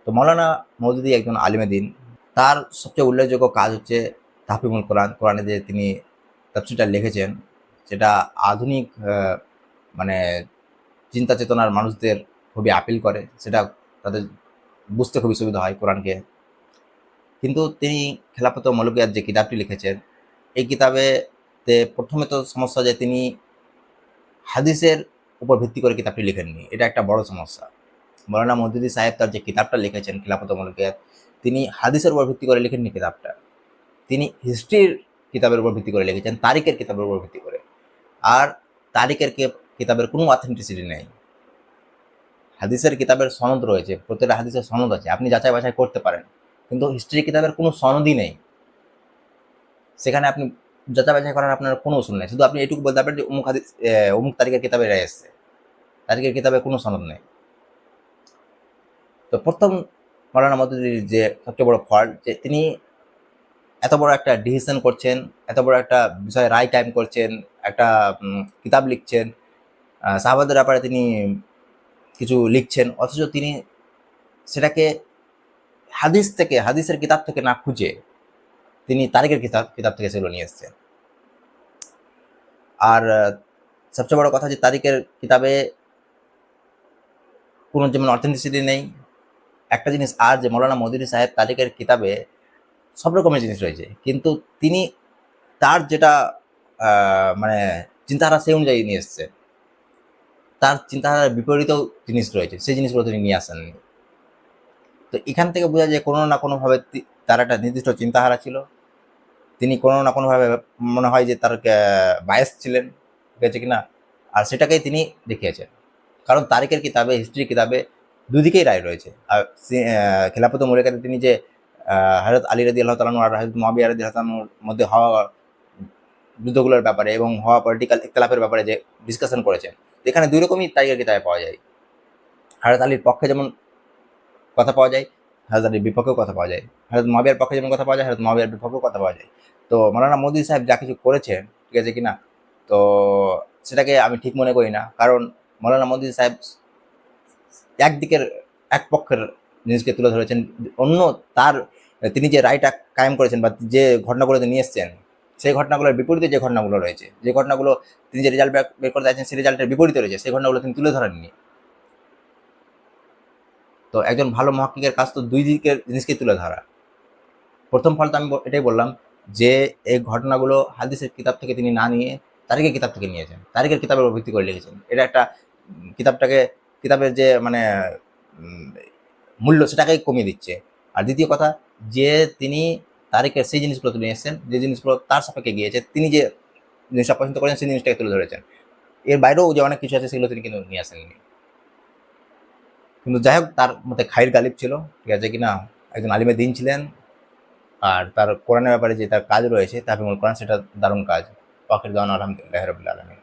তো মৌলানা মওদুদী একজন আলিমে দিন। তার সবচেয়ে উল্লেখযোগ্য কাজ হচ্ছে তাহফিজুল কোরআন। কোরআনে যে তিনি তাফসীরটা লিখেছেন, সেটা আধুনিক মানে চিন্তা চেতনার মানুষদের খুবই আপিল করে, সেটা তাদের বুঝতে খুবই সুবিধা হয় কোরআনকে। কিন্তু তিনি খেলাফত ও মৌলভিয়াত যে কিতাবটি লিখেছেন, এই কিতাবেতে প্রথমে তো সমস্যা যে তিনি হাদিসের উপর ভিত্তি করে কিতাবটি লিখেননি। এটা একটা বড় সমস্যা। মৌলানা মওদুদী সাহেব তার যে কিতাবটা লিখেছেন খিলাফত ও মৌলভিয়াত, তিনি হাদিসের উপর ভিত্তি করে লিখেননি কিতাবটা। তিনি হিস্ট্রির কিতাবের উপর ভিত্তি করে লিখেছেন, তারিখের কিতাবের উপর ভিত্তি করে। আর তারিখের কিতাবের কোনো অথেন্টিসিটি নেই। হাদিসের কিতাবের সনদ রয়েছে, প্রত্যেকটা হাদিসের সনদ আছে, আপনি যাচাই বাছাই করতে পারেন। কিন্তু হিস্ট্রি কিতাবের কোনো সনদই নেই, সেখানে আপনি যাচাই বাছাই করার আপনার কোনো উসুল নেই। শুধু আপনি এটুকু বলতে পারবেন যে অমুক হাদিস অমুক তারিখের কিতাবে এটা এসছে, তারিখের কিতাবে কোনো সনদ নেই। তো প্রথম মৌলানা মওদুদীর যে সবচেয়ে বড় ফল্ট, যে তিনি এত বড় একটা ডিসিশন করছেন, এত বড় একটা বিষয়ে রায় কায়েম করছেন, একটা কিতাব লিখছেন, সাহাবাদের ব্যাপারে তিনি কিছু লিখছেন, অথচ তিনি সেটাকে হাদিসের কিতাব থেকে না খুঁজে তিনি তারিখের কিতাব থেকে সেগুলো নিয়ে এসছেন। আর সবচেয়ে বড় কথা যে তারিখের কিতাবে কোনো যেমন অথেন্টিসিটি নেই। একটা জিনিস আর, যে মৌলানা মওদুদী সাহেব তারিখের কিতাবে সব রকমের জিনিস রয়েছে, কিন্তু তিনি তার যেটা মানে চিন্তাধারা সেই অনুযায়ী নিয়ে এসছেন। তার চিন্তাধারার বিপরীতেও জিনিস রয়েছে, সেই জিনিসগুলো তিনি নিয়ে আসেননি। তো এখান থেকে বোঝা যায় কোনো না কোনোভাবে তার একটা নির্দিষ্ট চিন্তাধারা ছিল। তিনি কোনো না কোনোভাবে মনে হয় যে তার বায়াস ছিলেন, ঠিক আছে কিনা, আর সেটাকেই তিনি দেখিয়েছেন। কারণ তারিখের কিতাবে, হিস্ট্রি কিতাবে দুদিকেই রায় রয়েছে। আর খেলাফত মৌলিকাতে তিনি যে হযরত আলী রাদিয়াল্লাহু তাআলা আর হযরত মুআবিয়া রাদিয়াল্লাহু তাআলার মধ্যে হওয়া যুদ্ধগুলোর ব্যাপারে এবং হওয়া পলিটিক্যাল ইখতিলাফের ব্যাপারে যে ডিসকাশন করেছেন, এখানে দুই রকমই তারিখের কিতাবে পাওয়া যায়। হযরত আলীর পক্ষে যেমন কথা পাওয়া যায়, হযরত আলীর বিপক্ষেও কথা পাওয়া যায়। হযরত মুআবিয়ার পক্ষে যেমন কথা পাওয়া যায়, হযরত মুআবিয়ার বিপক্ষেও কথা পাওয়া যায়। তো মৌলানা মওদুদী সাহেব যা কিছু করেছেন, ঠিক আছে কিনা, তো সেটাকে আমি ঠিক মনে করি না। কারণ মৌলানা মওদুদী সাহেব একদিকের এক পক্ষের জিনিসকে তুলে ধরেছেন, অন্য তার তিনি যে রায়টা কায়েম করেছেন বা যে ঘটনাগুলো নিয়ে এসছেন, সেই ঘটনাগুলোর বিপরীতে যে ঘটনাগুলো রয়েছে, যে ঘটনাগুলো তিনি যে রেজাল্ট বের করতে চাইছেন সেই রেজাল্টের বিপরীতে রয়েছে, সেই ঘটনাগুলো তিনি তুলে ধরেননি। তো একজন ভালো মুহাক্কিকের কাজ তো দুই দিকের জিনিসকে তুলে ধরা। প্রথম ফলটা আমি এটাই বললাম যে এই ঘটনাগুলো হাদিসের কিতাব থেকে তিনি না নিয়ে তারিখের কিতাব থেকে নিয়েছেন, তারিখের কিতাবের উপর ভিত্তি করে লিখেছেন। এটা একটা কিতাবের যে মানে মূল্য সেটাকেই কমিয়ে দিচ্ছে। আর দ্বিতীয় কথা, যে তিনি তারিখের সেই জিনিসগুলো তুলে নিয়ে এসেছেন, যে জিনিসগুলো তার সাপেক্ষে গিয়েছে, তিনি যে জিনিসটা পছন্দ করেছেন সেই জিনিসটাকে তুলে ধরেছেন। এর বাইরেও যে অনেক কিছু আছে সেগুলো তিনি কিন্তু নিয়ে আসেননি। কিন্তু যাই হোক, তার মধ্যে খাইর গালিব ছিল, ঠিক আছে কিনা, একজন আলিমে দিন ছিলেন। আর তার কোরআনের ব্যাপারে যে তার কাজ রয়েছে, তাফহিমুল কোরআন, সেটা দারুণ কাজ। ওয়াখির দাওয়ানা আলহামদুলিল্লাহি রাব্বিল আলামিন।